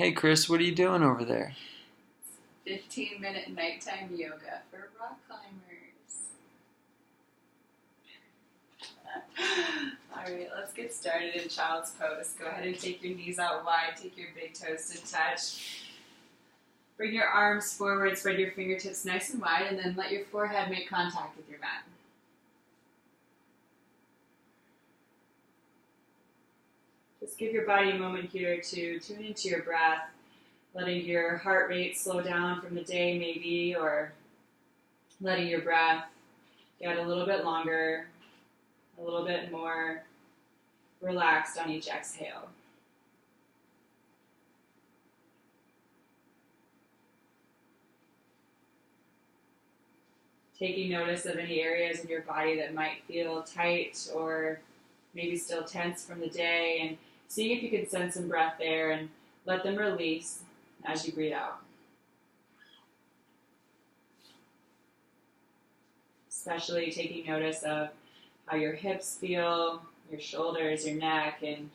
Hey Chris, what are you doing over there? 15-minute nighttime yoga for rock climbers. Alright, let's get started in child's pose. Go ahead and take your knees out wide, take your big toes to touch. Bring your arms forward, spread your fingertips nice and wide, and then let your forehead make contact with your mat. Just give your body a moment here to tune into your breath, letting your heart rate slow down from the day maybe, or letting your breath get a little bit longer, a little bit more relaxed on each exhale. Taking notice of any areas in your body that might feel tight or maybe still tense from the day, and seeing if you can send some breath there and let them release as you breathe out. Especially taking notice of how your hips feel, your shoulders, your neck, and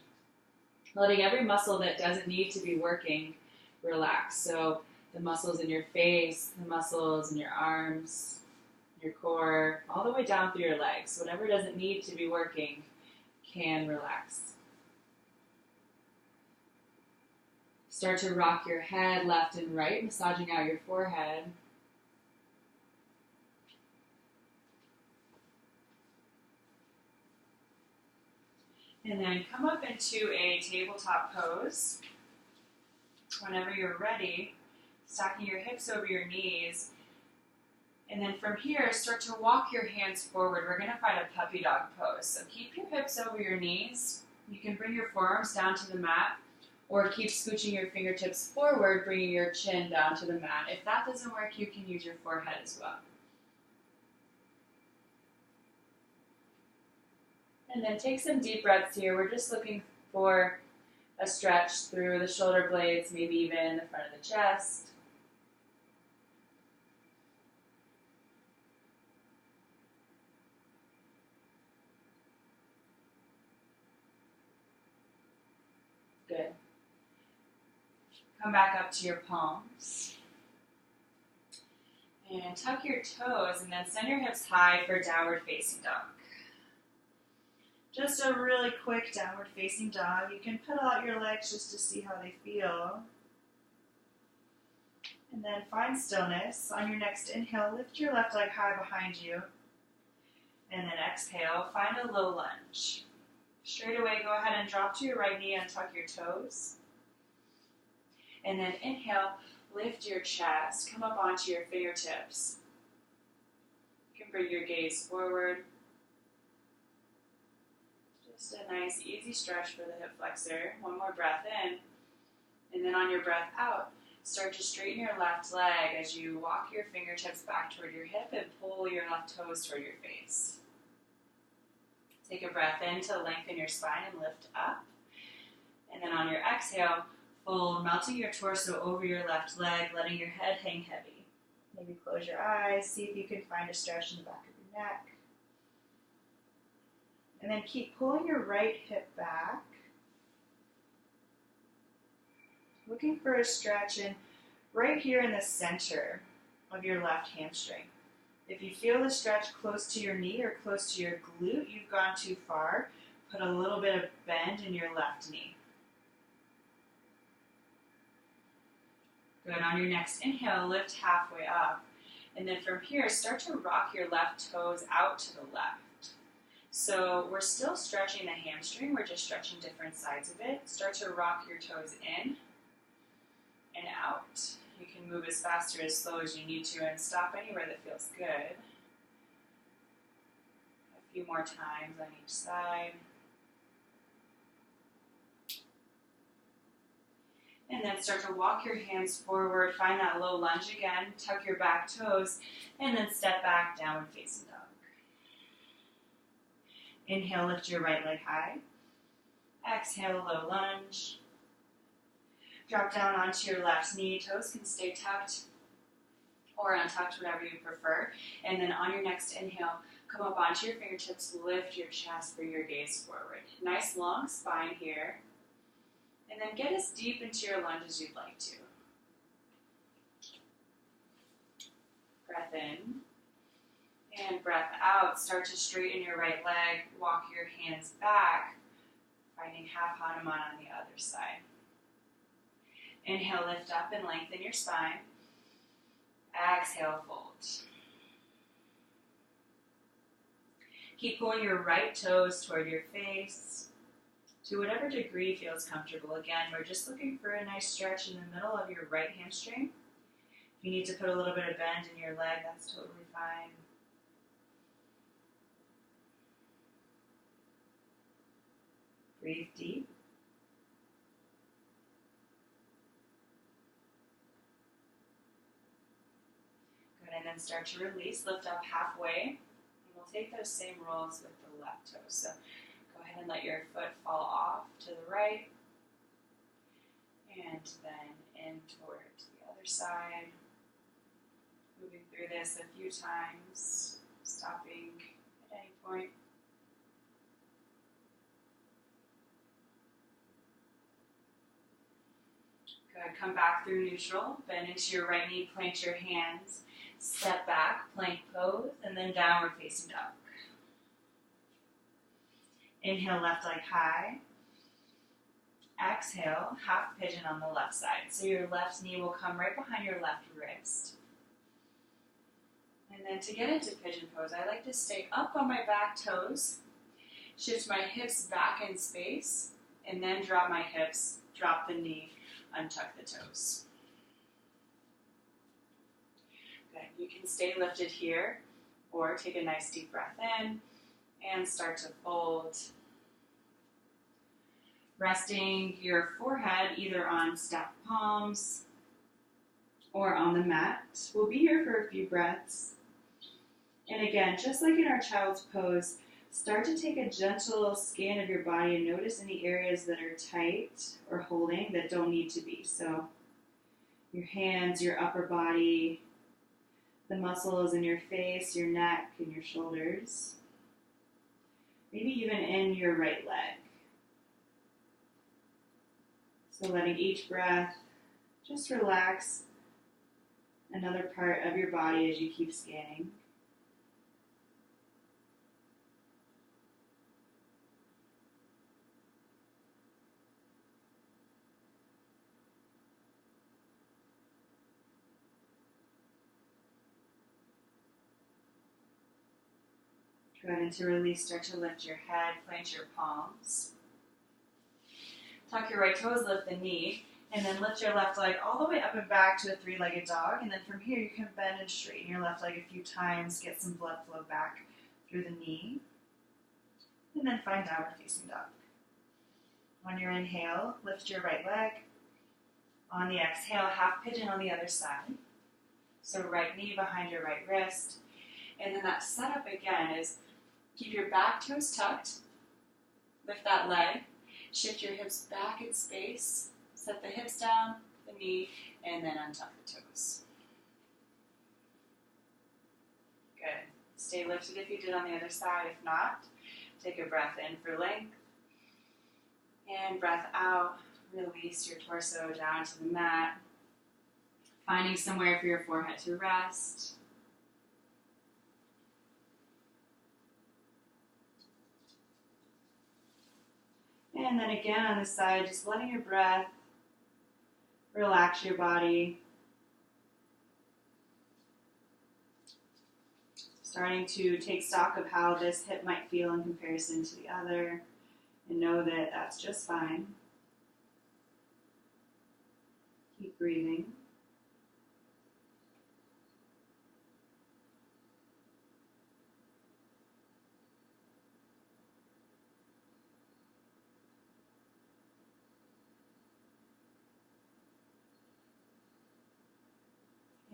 letting every muscle that doesn't need to be working relax. So the muscles in your face, the muscles in your arms, your core, all the way down through your legs. Whatever doesn't need to be working can relax. Start to rock your head left and right, massaging out your forehead. And then come up into a tabletop pose. Whenever you're ready, stacking your hips over your knees. And then from here, start to walk your hands forward. We're going to find a puppy dog pose. So keep your hips over your knees. You can bring your forearms down to the mat, or keep scooching your fingertips forward, bringing your chin down to the mat. If that doesn't work, you can use your forehead as well. And then take some deep breaths here. We're just looking for a stretch through the shoulder blades, maybe even the front of the chest. Good. Come back up to your palms. And tuck your toes and then send your hips high for downward facing dog. Just a really quick downward facing dog. You can pedal out your legs just to see how they feel. And then find stillness. On your next inhale, lift your left leg high behind you. And then exhale, find a low lunge. Straight away, go ahead and drop to your right knee and tuck your toes. And then inhale, lift your chest, come up onto your fingertips. You can bring your gaze forward. Just a nice, easy stretch for the hip flexor. One more breath in. And then on your breath out, start to straighten your left leg as you walk your fingertips back toward your hip and pull your left toes toward your face. Take a breath in to lengthen your spine and lift up. And then on your exhale, fold, melting your torso over your left leg, letting your head hang heavy. Maybe close your eyes, see if you can find a stretch in the back of your neck. And then keep pulling your right hip back. Looking for a stretch in right here in the center of your left hamstring. If you feel the stretch close to your knee or close to your glute, you've gone too far. Put a little bit of bend in your left knee. Good. On your next inhale, lift halfway up. And then from here, start to rock your left toes out to the left. So we're still stretching the hamstring. We're just stretching different sides of it. Start to rock your toes in and out. You can move as fast or as slow as you need to and stop anywhere that feels good. A few more times on each side. And then start to walk your hands forward, find that low lunge again, tuck your back toes, and then step back, downward facing dog. Inhale, lift your right leg high. Exhale, low lunge. Drop down onto your left knee. Toes can stay tucked or untucked, whatever you prefer. And then on your next inhale, come up onto your fingertips, lift your chest, bring your gaze forward. Nice long spine here. And then get as deep into your lunge as you'd like to. Breath in. And breath out. Start to straighten your right leg. Walk your hands back, finding half Hanuman on the other side. Inhale, lift up and lengthen your spine. Exhale, fold. Keep pulling your right toes toward your face to whatever degree feels comfortable. Again, we're just looking for a nice stretch in the middle of your right hamstring. If you need to put a little bit of bend in your leg, that's totally fine. Breathe deep. Good, and then start to release. Lift up halfway. And we'll take those same rolls with the left toe. So go ahead and let your foot fall off to the right. And then in toward the other side. Moving through this a few times. Stopping at any point. Good. Come back through neutral. Bend into your right knee. Plant your hands. Step back. Plank pose. And then downward facing dog. Inhale, left leg high. Exhale, half pigeon on the left side. So your left knee will come right behind your left wrist. And then to get into pigeon pose, I like to stay up on my back toes. Shift my hips back in space. And then drop my hips. Drop the knee. Untuck the toes. Good. You can stay lifted here or take a nice deep breath in and start to fold. Resting your forehead either on stacked palms or on the mat. We'll be here for a few breaths. And again, just like in our child's pose, start to take a gentle scan of your body and notice any areas that are tight or holding that don't need to be. So your hands, your upper body, the muscles in your face, your neck, and your shoulders. Maybe even in your right leg. So letting each breath just relax another part of your body as you keep scanning. Good, and to release, start to lift your head, plant your palms. Tuck your right toes, lift the knee, and then lift your left leg all the way up and back to a three-legged dog. And then from here, you can bend and straighten your left leg a few times, get some blood flow back through the knee. And then find downward facing dog. On your inhale, lift your right leg. On the exhale, half pigeon on the other side. So right knee behind your right wrist. And then that setup again is keep your back toes tucked. Lift that leg. Shift your hips back in space. Set the hips down, the knee, and then untuck the toes. Good. Stay lifted if you did on the other side. If not, take a breath in for length. And breath out. Release your torso down to the mat. Finding somewhere for your forehead to rest. And then again on the side, just letting your breath relax your body. Starting to take stock of how this hip might feel in comparison to the other. And know that that's just fine. Keep breathing.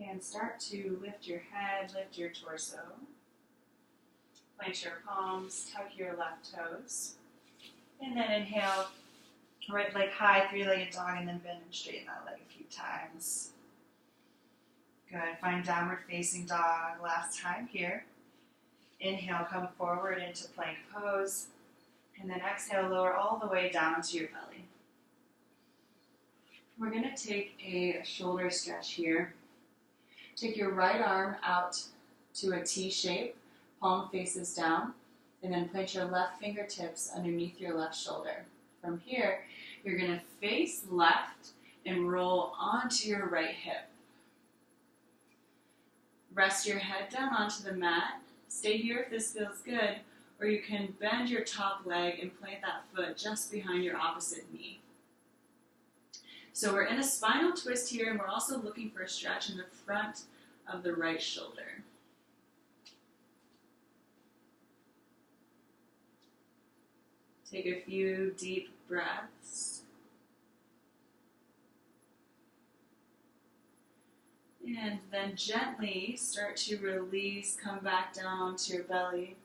And start to lift your head, lift your torso. Plant your palms, tuck your left toes. And then inhale, right leg high, three-legged dog, and then bend and straighten that leg a few times. Good. Find downward facing dog. Last time here. Inhale, come forward into plank pose. And then exhale, lower all the way down to your belly. We're going to take a shoulder stretch here. Take your right arm out to a T shape, palm faces down, and then plant your left fingertips underneath your left shoulder. From here, you're going to face left and roll onto your right hip. Rest your head down onto the mat. Stay here if this feels good, or you can bend your top leg and plant that foot just behind your opposite knee. So we're in a spinal twist here, and we're also looking for a stretch in the front of the right shoulder. Take a few deep breaths. And then gently start to release, come back down onto your belly.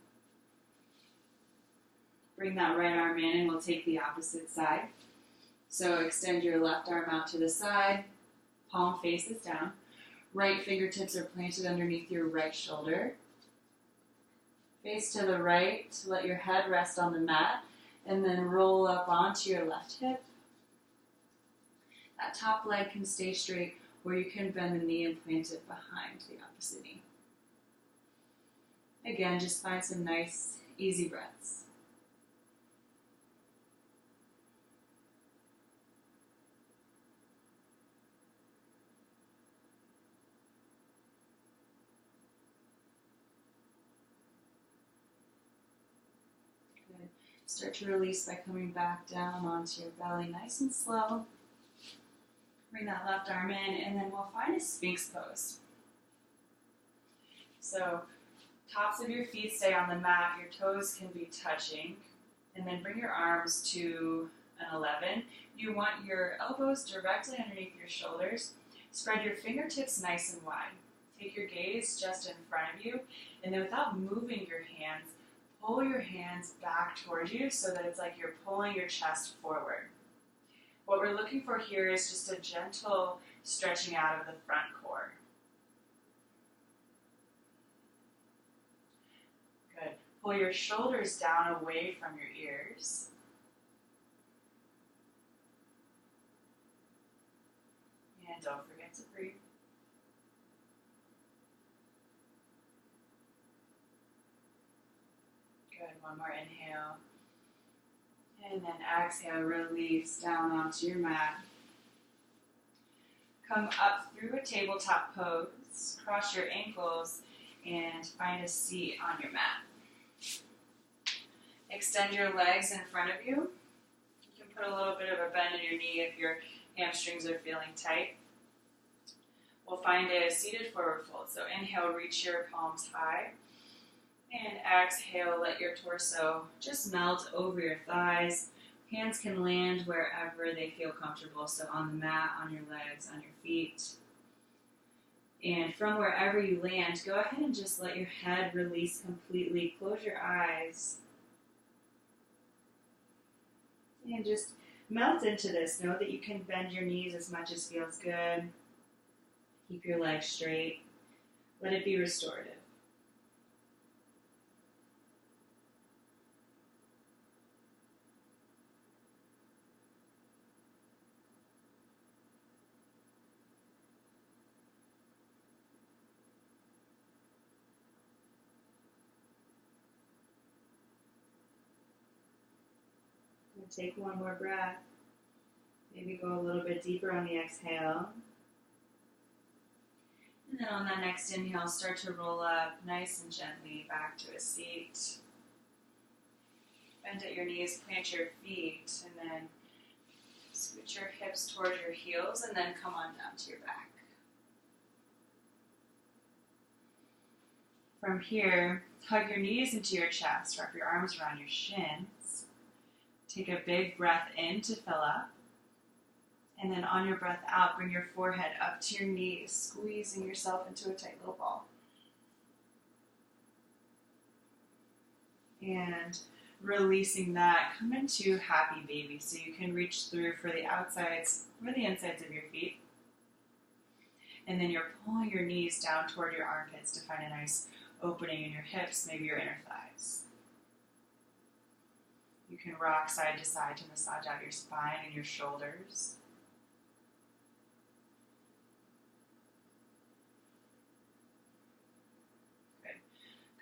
Bring that right arm in and we'll take the opposite side. So extend your left arm out to the side, palm faces down. Right fingertips are planted underneath your right shoulder. Face to the right, let your head rest on the mat, and then roll up onto your left hip. That top leg can stay straight, or you can bend the knee and plant it behind the opposite knee. Again, just find some nice, easy breaths. Good. Start to release by coming back down onto your belly, nice and slow. Bring that left arm in, and then we'll find a Sphinx pose. So, tops of your feet stay on the mat, your toes can be touching, and then bring your arms to an 11. You want your elbows directly underneath your shoulders. Spread your fingertips nice and wide. Take your gaze just in front of you, and then without moving your hands, pull your hands back towards you so that it's like you're pulling your chest forward. What we're looking for here is just a gentle stretching out of the front core. Good. Pull your shoulders down away from your ears. And don't forget to breathe. Good. One more inhale. And then exhale, release down onto your mat. Come up through a tabletop pose, cross your ankles, and find a seat on your mat. Extend your legs in front of you. You can put a little bit of a bend in your knee if your hamstrings are feeling tight. We'll find a seated forward fold. So inhale, reach your palms high. And exhale, let your torso just melt over your thighs. Hands can land wherever they feel comfortable, so on the mat, on your legs, on your feet. And from wherever you land, go ahead and just let your head release completely. Close your eyes. And just melt into this. Know that you can bend your knees as much as feels good. Keep your legs straight. Let it be restorative. Take one more breath. Maybe go a little bit deeper on the exhale. And then on that next inhale, start to roll up nice and gently back to a seat. Bend at your knees, plant your feet, and then scoot your hips towards your heels, and then come on down to your back. From here, hug your knees into your chest, wrap your arms around your shins. Take a big breath in to fill up. And then on your breath out, bring your forehead up to your knees, squeezing yourself into a tight little ball. And releasing that, come into happy baby. So you can reach through for the outsides or the insides of your feet. And then you're pulling your knees down toward your armpits to find a nice opening in your hips, maybe your inner thighs. You can rock side to side to massage out your spine and your shoulders.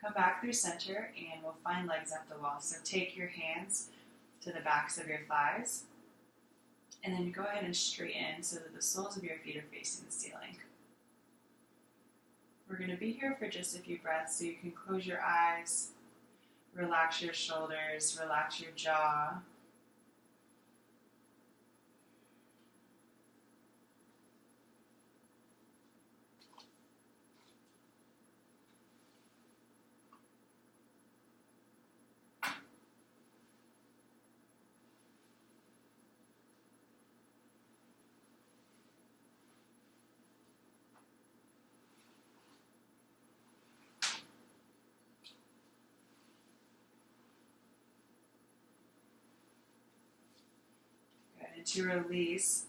Come back through center and we'll find legs up the wall. So take your hands to the backs of your thighs and then go ahead and straighten so that the soles of your feet are facing the ceiling. We're going to be here for just a few breaths, so you can close your eyes, relax your shoulders, relax your jaw. Good. And to release,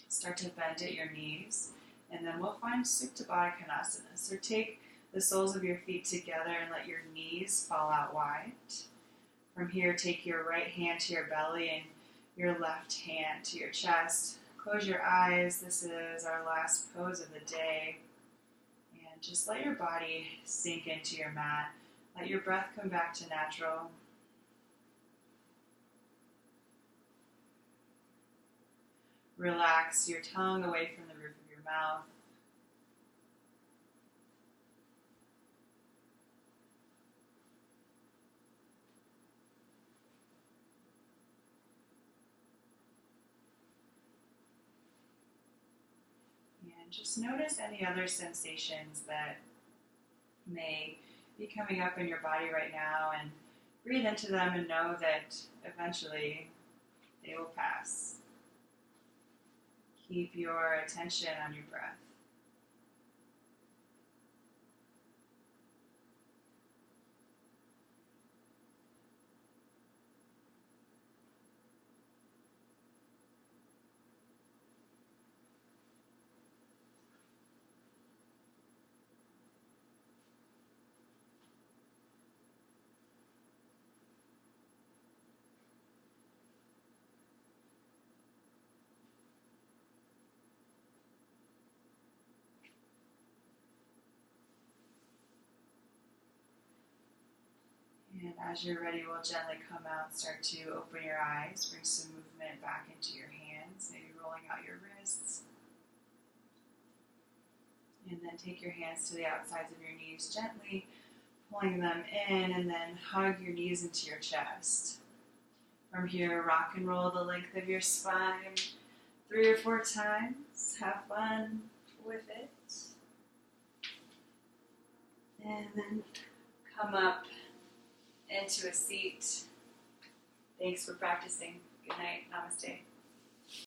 start to bend at your knees, and then we'll find Supta Baddha Konasana. So take the soles of your feet together and let your knees fall out wide. From here, take your right hand to your belly and your left hand to your chest. Close your eyes. This is our last pose of the day. And just let your body sink into your mat. Let your breath come back to natural. Relax your tongue away from the roof of your mouth. And just notice any other sensations that may be coming up in your body right now, and breathe into them and know that eventually they will pass. Keep your attention on your breath. And as you're ready, we'll gently come out, start to open your eyes, bring some movement back into your hands, maybe rolling out your wrists. And then take your hands to the outsides of your knees, gently pulling them in, and then hug your knees into your chest. From here, rock and roll the length of your spine 3 or 4 times. Have fun with it. And then come up into a seat. Thanks for practicing. Good night. Namaste.